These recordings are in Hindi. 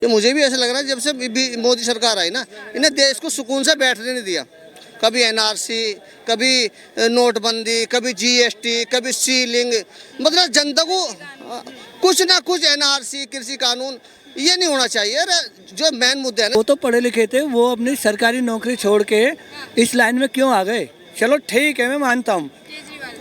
ये मुझे भी ऐसा लग रहा है, जब से मोदी सरकार आई ना, इन्हें देश को सुकून से बैठने नहीं दिया। कभी एनआरसी, कभी नोटबंदी, कभी जीएसटी, कभी सीलिंग, मतलब जनता को कुछ ना कुछ एनआरसी, कृषि कानून, ये नहीं होना चाहिए। अरे जो मेन मुद्दे है ना, वो तो पढ़े लिखे थे, वो अपनी सरकारी नौकरी छोड़ के इस लाइन में क्यों आ गए? चलो ठीक है, मैं मानता हूँ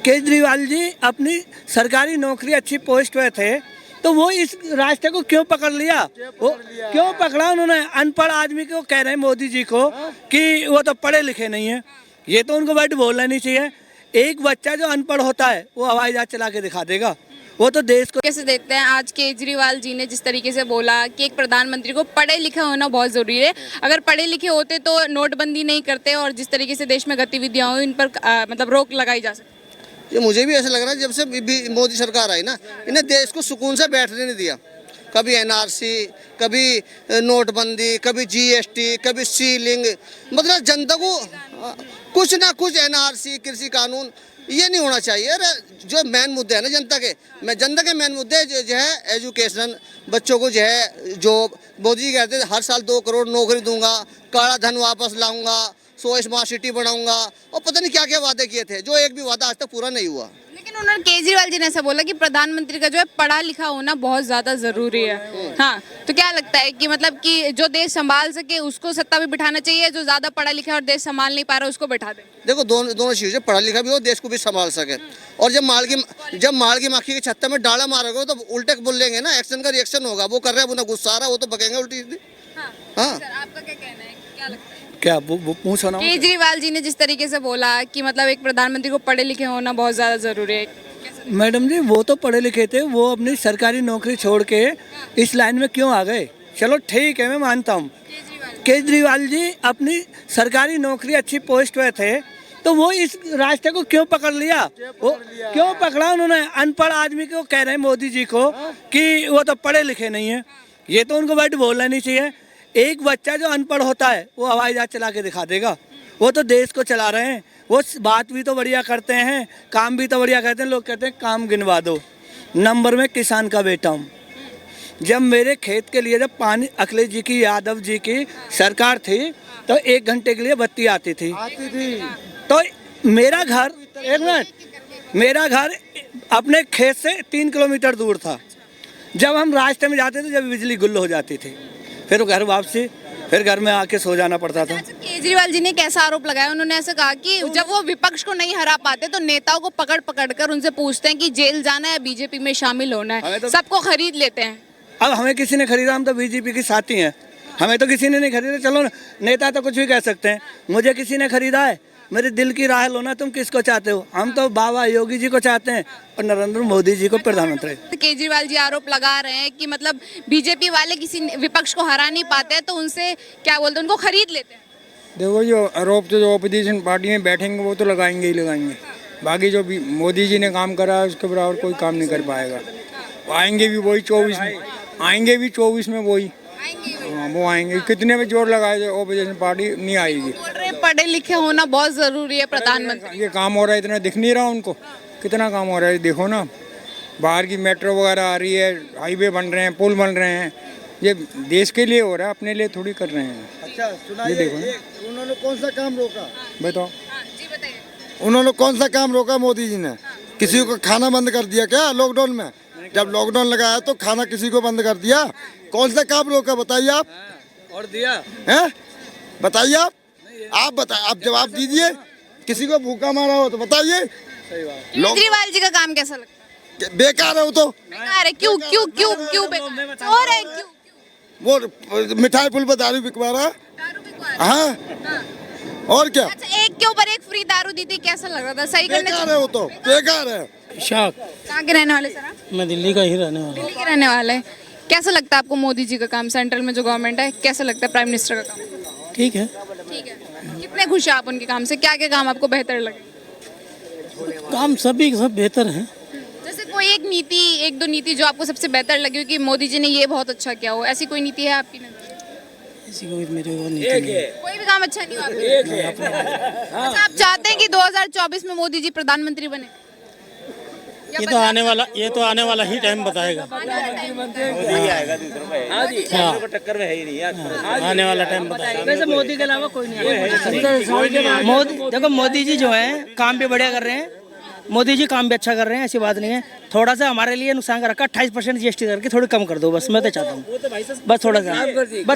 केजरीवाल जी अपनी सरकारी नौकरी अच्छी पोस्ट पे थे, तो वो इस रास्ते को क्यों पकड़ लिया? वो क्यों पकड़ा उन्होंने? अनपढ़ आदमी को कह रहे हैं मोदी जी को कि वो तो पढ़े लिखे नहीं है। ये तो उनको बैठ बोलना नहीं चाहिए। एक बच्चा जो अनपढ़ होता है वो हवाई जहाज चला के दिखा देगा, वो तो देश को कैसे देखते हैं आज केजरीवाल जी ने जिस तरीके से बोला कि एक प्रधानमंत्री को पढ़े लिखे होना बहुत जरूरी है। अगर पढ़े लिखे होते तो नोटबंदी नहीं करते और जिस तरीके से देश में गतिविधियां हुई इन पर मतलब रोक लगाई जा सकती। ये मुझे भी ऐसा लग रहा है, जब से मोदी सरकार आई ना, इन्हें देश को सुकून से बैठने नहीं दिया। कभी एनआरसी, कभी नोटबंदी, कभी जीएसटी, कभी सीलिंग, मतलब जनता को कुछ ना कुछ एनआरसी, कृषि कानून, ये नहीं होना चाहिए। अरे जो मेन मुद्दे हैं ना जनता के मेन मुद्दे जो है एजुकेशन, बच्चों को जो है जॉब। मोदी जी कहते हैं हर साल 2 करोड़ नौकरी दूंगा, काला धन वापस लाऊंगा, 100 स्मार्ट सिटी बनाऊंगा, और पता नहीं क्या क्या वादे किए थे, जो एक भी वादा आज तक पूरा नहीं हुआ। लेकिन उन्होंने केजरीवाल जी ने ऐसा बोला कि प्रधानमंत्री का जो है पढ़ा लिखा होना बहुत ज्यादा जरूरी है। हाँ, तो क्या लगता है कि मतलब कि जो देश संभाल सके उसको सत्ता में बिठाना चाहिए, जो ज्यादा पढ़ा लिखा और देश संभाल नहीं पा रहा उसको बैठा दे? देखो दोनों चीजें, पढ़ा लिखा भी हो, देश को भी संभाल सके। और जब माल की मक्खी के छत्ते में डाला मारोगे तो उल्टे बोलेंगे ना, एक्शन का रिएक्शन होगा। वो कर रहे हैं, उन्हें गुस्सा आ रहा है, वो तो बकेंगे उल्टी सीधी। हाँ, आपका क्या कहना है, क्या लगता है? क्या वो पूछो ना। केजरीवाल जी ने जिस तरीके से बोला कि मतलब एक प्रधानमंत्री को पढ़े लिखे होना बहुत ज्यादा जरूरी है। मैडम जी, वो तो पढ़े लिखे थे, वो अपनी सरकारी नौकरी छोड़ के इस लाइन में क्यों आ गए? चलो ठीक है, मैं मानता हूँ केजरीवाल जी अपनी सरकारी नौकरी अच्छी पोस्ट पे थे, तो वो इस रास्ते को क्यों पकड़ लिया? वो क्यों पकड़ा उन्होंने? अनपढ़ आदमी को कह रहे हैं मोदी जी को कि वो तो पढ़े लिखे नहीं है। ये तो उनको बैठ बोलना नहीं चाहिए। एक बच्चा जो अनपढ़ होता है वो हवाई जहाज चला के दिखा देगा, वो तो देश को चला रहे हैं। वो बात भी तो बढ़िया करते हैं, काम भी तो बढ़िया करते हैं। लोग कहते हैं काम गिनवा दो, नंबर में किसान का बेटा हूँ। जब मेरे खेत के लिए जब पानी अखिलेश जी की, यादव जी की सरकार थी, तो 1 घंटे के लिए बत्ती आती थी। तो मेरा घर, एक मिनट, मेरा घर अपने खेत से 3 किलोमीटर दूर था। जब हम रास्ते में जाते थे, जब बिजली गुल हो जाती थी, फिर घर वापसी, फिर घर में आके सो जाना पड़ता था। केजरीवाल जी ने कैसा आरोप लगाया? उन्होंने ऐसा कहा कि जब वो विपक्ष को नहीं हरा पाते तो नेताओं को पकड़ पकड़ कर उनसे पूछते हैं कि जेल जाना है, बीजेपी में शामिल होना है, सबको खरीद लेते हैं। अब हमें किसी ने खरीदा, हम तो बीजेपी के साथी हैं, हमें तो किसी ने नहीं खरीदा। चलो नेता तो कुछ भी कह सकते हैं, मुझे किसी ने खरीदा है? मेरे दिल की राह लो ना, तुम किसको चाहते हो? हम तो बाबा योगी जी को चाहते हैं और नरेंद्र मोदी जी को प्रधानमंत्री। केजरीवाल जी आरोप लगा रहे हैं कि मतलब बीजेपी वाले किसी विपक्ष को हरा नहीं पाते हैं तो उनसे क्या बोलते हैं, उनको खरीद लेते हैं। देखो, जो आरोप तो जो अपोजिशन पार्टी में बैठेंगे वो तो लगाएंगे ही लगाएंगे। बाकी जो मोदी जी ने काम करा है उसके बराबर कोई काम नहीं कर पाएगा। आएंगे भी वही 24 में, आएंगे भी 24 में वही। हाँ, वो आएंगे। कितने में जोर लगाए ऑपोजिशन पार्टी नहीं आएगी। बोल रहे पढ़े लिखे होना बहुत जरूरी है प्रधानमंत्री। ये काम हो रहा है, इतना दिख नहीं रहा उनको? कितना काम हो रहा है देखो ना। बाहर की मेट्रो वगैरह आ रही है, हाईवे बन रहे हैं, पुल बन रहे हैं। ये देश के लिए हो रहा है, अपने लिए थोड़ी कर रहे हैं। अच्छा सुनाइए, देखो उन्होंने कौन सा काम रोका? बताओ। जी बताइए। उन्होंने कौन सा काम रोका मोदी जी ने? किसी को खाना बंद कर दिया क्या लॉकडाउन में? जब लॉकडाउन लगाया तो खाना किसी को बंद कर दिया? कौन सा काम रोका बताइए आप? और दिया हैं? बताइए आप बताइए, आप जवाब दीजिए। किसी को भूखा मारा हो तो बताइए। केजरीवाल जी का काम कैसा लगता है? बेकार है वो तो। बेकार है। क्यों क्यों क्यों क्यों बेकार? और है क्यों? वो मिठाई पुल पर दारू बिकवा रहा है। दारू बिकवा रहा है। हाँ, और क्या? अच्छा, एक के ऊपर एक फ्री दारू दी थी, कैसा लग रहा था? सही करने बेकार है वो तो, बेकार है। शाक, कहाँ के रहने वाले सर आप? मैं दिल्ली का ही रहने वाला। दिल्ली के रहने वाले हैं। कैसा लगता है आपको मोदी जी का काम? सेंट्रल में जो गवर्नमेंट है, कैसा लगता है प्राइम मिनिस्टर का काम? ठीक है, ठीक है। कितने खुश हैं आप उनके काम से? क्या क्या काम आपको बेहतर लगे? काम सभी सब बेहतर हैं। जैसे कोई एक नीति, एक दो नीति जो आपको सबसे बेहतर लगी हो कि मोदी जी ने ये बहुत अच्छा किया हो, ऐसी कोई नीति है आपकी? ऐसी कोई मेरे को नहीं है। कोई भी काम अच्छा नहीं हो आपके? अच्छा, आप चाहते हैं कि 2024 में मोदी जी प्रधानमंत्री बने? ये तो आने वाला ही टाइम बताएगा। हाँ, आने वाला टाइम बताएगा। वैसे मोदी के अलावा कोई नहीं है। मोदी देखो, मोदी जी जो है काम भी बढ़िया कर रहे हैं। मोदी जी काम भी अच्छा कर रहे हैं, ऐसी बात नहीं है। थोड़ा सा हमारे लिए नुकसान कर रखा, 28% GST करके थोड़ी कम कर दो, बस मैं तो चाहता हूँ। बस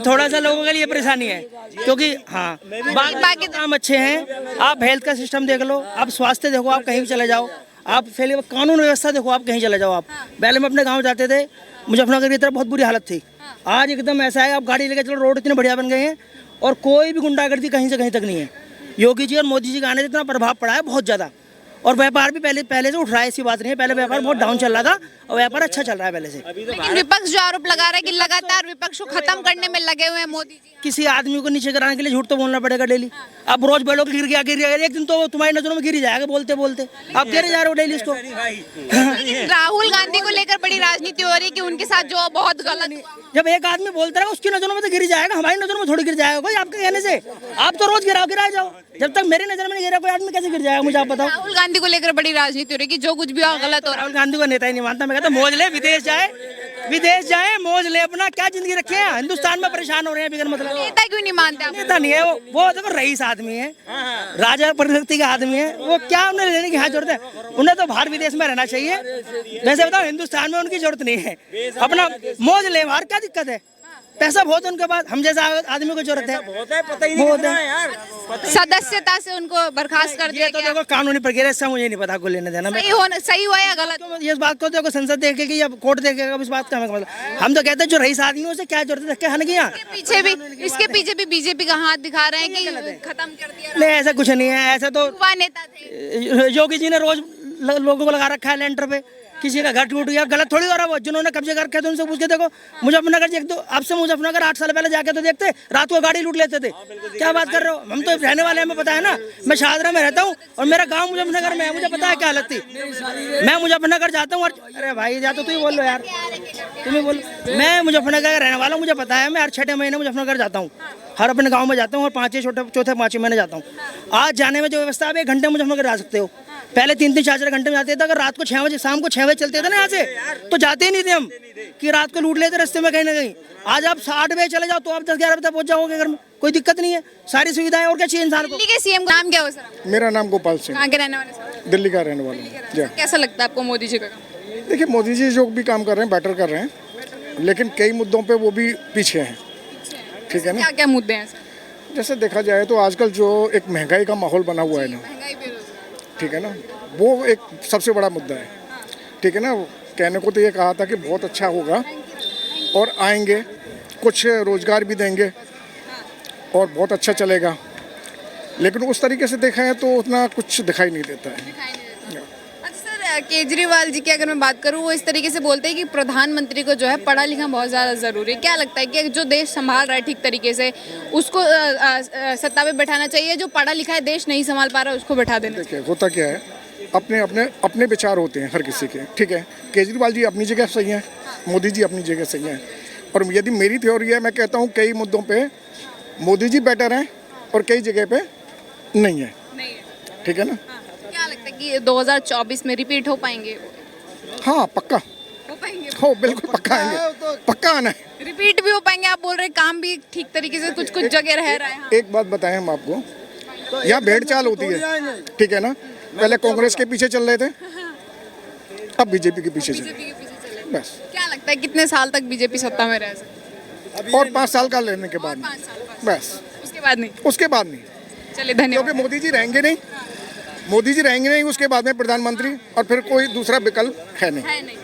थोड़ा सा लोगों के लिए परेशानी है, क्योंकि हाँ बाकी काम अच्छे हैं। आप हेल्थ का सिस्टम देख लो, आप स्वास्थ्य देखो, आप कहीं भी चले जाओ, आप पहले कानून व्यवस्था देखो, आप कहीं चले जाओ। आप पहले मैं अपने गाँव जाते थे, मुजफ्फरनगर की तरफ बहुत बुरी हालत थी। आज एकदम ऐसा है, आप गाड़ी लेके चलो, रोड इतने बढ़िया बन गए हैं और कोई भी गुंडागर्दी कहीं से कहीं तक नहीं है। योगी जी और मोदी जी के आने से इतना प्रभाव पड़ा है बहुत ज़्यादा। और व्यापार भी पहले से उठ रहा है, ऐसी बात नहीं है। पहले व्यापार बहुत डाउन चल रहा था और व्यापार अच्छा चल रहा है पहले से। लेकिन विपक्ष जो आरोप लगा रहा है कि लगातार विपक्ष को खत्म करने में लगे हुए हैं मोदी जी। किसी आदमी को नीचे कराने के लिए झूठ तो बोलना पड़ेगा डेली। अब रोज बोलो कि गिर गया, एक दिन तो तुम्हारी नजरों में गिर ही जाएगा बोलते बोलते। आप गिर जा रहे हो डेली इसको। लेकिन राहुल गांधी को लेकर बड़ी राजनीति हो रही है कि उनके साथ जो बहुत गलत हुआ। जब एक आदमी बोलता है उसकी नजरों में तो गिर ही जाएगा, हमारी नजरों में थोड़ी गिर जाएगा कोई आपके कहने से। आप तो रोज गिरा जाओ, जब तक मेरी नजर में नहीं गिरा कोई आदमी कैसे गिर जाएगा, मुझे आप बताओ। राहुल गांधी को लेकर बड़ी राजनीति हो रही है कि जो कुछ भी हो गलत हो रहा है। राहुल गांधी को नेता ही नहीं मानता। मैं कहता मौज ले, विदेश जाए मौज ले, अपना क्या जिंदगी रखे हैं। हिंदुस्तान में परेशान हो रहे हैं बिगड़ मतलब। नेता क्यों नहीं मानते आप? नेता नहीं है वो देखो रईस आदमी है, राजा प्रकृति का आदमी है। वो क्या उन्हें लेने की जरूरत है? उन्हें तो बाहर विदेश में रहना चाहिए। वैसे बताओ, हिंदुस्तान में उनकी जरूरत नहीं है। अपना मौज ले, बाहर क्या दिक्कत है? पैसा बहुत है उनके पास, हम जैसा आदमी को जरूरत है बहुत है यार। सदस्यता से उनको बर्खास्त कर दिया ये तो देखो कानूनी प्रक्रिया, इससे मुझे नहीं पता, को लेने देना। सही हुआ या गलत? तो ये बात को देखो संसद देखेगी या कोर्ट देखेगा, इस बात का हमें मतलब। हम तो कहते हैं जो रईस आदमी है उसे क्या जरूरत है, क्या किया। इसके पीछे भी बीजेपी का हाथ दिखा रहे हैं कि खत्म कर दिया। नहीं, ऐसा कुछ नहीं है। ऐसा तो युवा नेता थे, योगी जी ने रोज लोगों को लगा रखा है लेंटर पे। किसी का घर टूट गया, गलत थोड़ी हो रहा। वो जिन्होंने कब्जे कर रखे थे उनसे पूछ के देखो। मुजफ्फरनगर एक दो आपसे मुजफ्फरनगर 8 साल पहले जाके तो देखते, रात को गाड़ी लूट लेते थे। क्या बात कर रहे हो? हम तो रहने वाले हैं, हमें पता है ना। मैं शाहदरा में रहता हूँ और मेरा गांव मुजफ्फरनगर में है, मुझे पता है क्या हालत थी। मैं मुजफ्फरनगर जाता हूँ और अरे भाई जा तो तू ही बोल लो यार, तुम ही बोल। मैं मुजफ्फरनगर का रहने वाला हूँ, मुझे पता है। मैं हर 6 महीने मुजफ्फरनगर जाता हूँ, हर अपने गाँव में जाता हूँ और 5 महीने जाता हूँ। आज जाने में जो व्यवस्था है, 1 घंटे मुजफ्फरनगर जा सकते हो। पहले 3-3, 4-4 घंटे में जाते थे। अगर रात को 6 बजे, शाम को 6 बजे चलते थे ना यहाँ से, तो जाते ही नहीं थे हम, कि रात को लूट लेते रास्ते में कहीं ना कहीं। आज आप 8 बजे चले जाओ तो आप 10-11 बजे पहुंच जाओगे घर में, कोई दिक्कत नहीं है। सारी सुविधाएं, और क्या चाहिए इंसान को। दिल्ली के सीएम का नाम क्या हो सर? मेरा नाम गोपाल सिंह, कहाँ के रहने वाले सर? दिल्ली का रहने वाला हूँ। कैसा लगता है आपको मोदी जी का काम? देखिए, मोदी जी जो भी काम कर रहे हैं बेटर कर रहे हैं, लेकिन कई मुद्दों पे वो भी पीछे हैं। ठीक है ना? क्या क्या मुद्दे हैं सर? जैसे देखा जाए तो आजकल जो एक महंगाई का माहौल बना हुआ है ना, महंगाई, बेरोजगारी। ठीक है ना, वो एक सबसे बड़ा मुद्दा है। ठीक है ना? कहने को तो ये कहा था कि बहुत अच्छा होगा और आएंगे, कुछ रोजगार भी देंगे और बहुत अच्छा चलेगा, लेकिन उस तरीके से देखा है तो उतना कुछ दिखाई नहीं देता है। अच्छा सर, केजरीवाल जी की अगर मैं बात करूँ, वो इस तरीके से बोलते हैं कि प्रधानमंत्री को जो है पढ़ा लिखा बहुत ज़्यादा ज़रूरी है। क्या लगता है कि जो देश संभाल रहा है ठीक तरीके से, उसको सत्ता पे बैठाना चाहिए? जो पढ़ा लिखा है देश नहीं संभाल पा रहा है उसको बैठा देना? देखिए, होता क्या है, अपने अपने अपने विचार होते हैं हर किसी के। ठीक है, केजरीवाल जी अपनी जगह सही हैं, मोदी जी अपनी जगह सही हैं। और यदि मेरी थ्योरी है, मैं कहता हूँ कई मुद्दों पे मोदी जी बेटर हैं और कई जगह पे नहीं है। ठीक है ना? क्या लगता है कि 2024 में रिपीट हो पाएंगे? हाँ, पक्का हो पाएंगे? हो, बिल्कुल पक्का आएंगे, पक्का आना है। रिपीट भी हो पाएंगे? आप बोल रहे हैं काम भी ठीक तरीके से कुछ कुछ जगह रह रहा है। हाँ। एक बात बताएं हम आपको, यहाँ भेड़ चाल होती है। ठीक है ना? पहले कांग्रेस के पीछे चल रहे थे, अब बीजेपी के पीछे चल रहे हैं। बस। क्या लगता है कितने साल तक बीजेपी सत्ता में रह सकती है? और 5 साल का लेने के बाद, 5 साल बस उसके बाद नहीं? उसके बाद नहीं, चलिए धन्यवाद। क्योंकि मोदी जी रहेंगे नहीं, मोदी जी रहेंगे नहीं, उसके बाद में प्रधानमंत्री, और फिर कोई दूसरा विकल्प है नहीं।